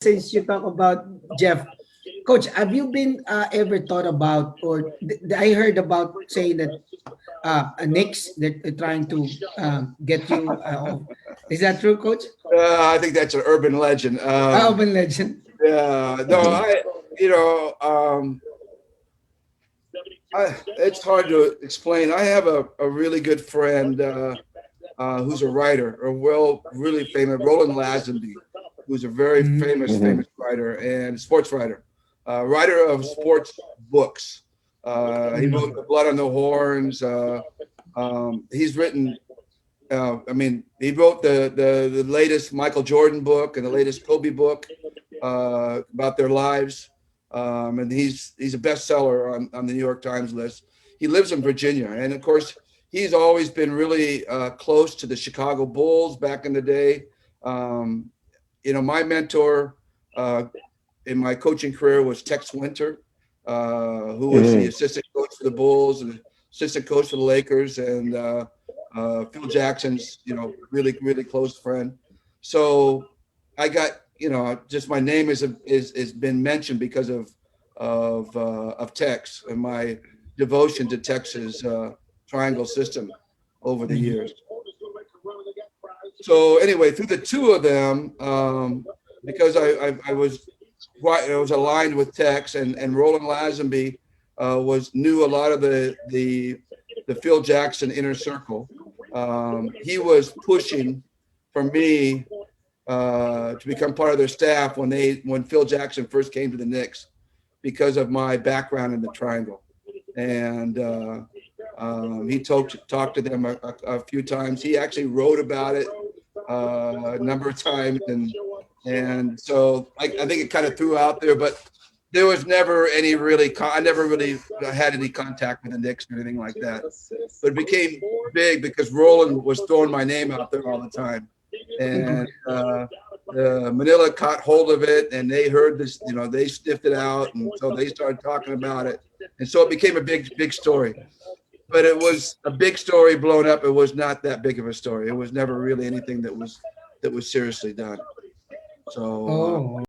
since you talk about Jeff, Coach, have you been ever thought about, or I heard about saying that a Knicks that are trying to get you off. Is that true, Coach? I think that's an urban legend. Urban legend. Yeah, no, you know, it's hard to explain. I have a really good friend who's a writer, really famous, Roland Lazenby, who's a very Mhm. famous writer and sports writer, writer of sports books. He wrote The Blood on the Horns. He's written I mean, he wrote the latest Michael Jordan book and the latest Kobe book about their lives, and he's a bestseller on the New York Times list. He lives in Virginia, and of course, he's always been really close to the Chicago Bulls back in the day. Um, my mentor in my coaching career was Tex Winter, who was the assistant coach for the Bulls and assistant coach for the Lakers, and Phil Jackson's, really close friend. So I got, just my name is been mentioned because of Tex and my devotion to Tex's triangle system over the years. So anyway, through the two of them, because I was aligned with Tex and Roland Lazenby knew a lot of the Phil Jackson inner circle. He was pushing for me to become part of their staff when Phil Jackson first came to the Knicks because of my background in the triangle. And he talked to them a few times. He actually wrote about it a number of times, and so I think it kind of threw out there, but there was never any I never really had any contact with the Knicks or anything like that. But it became big because Roland was throwing my name out there all the time, and Manila caught hold of it, and they heard this. They sniffed it out, and so they started talking about it, and so it became a big story. But it was a big story blown up. It was not that big of a story. It was never really anything that was seriously done. So Oh.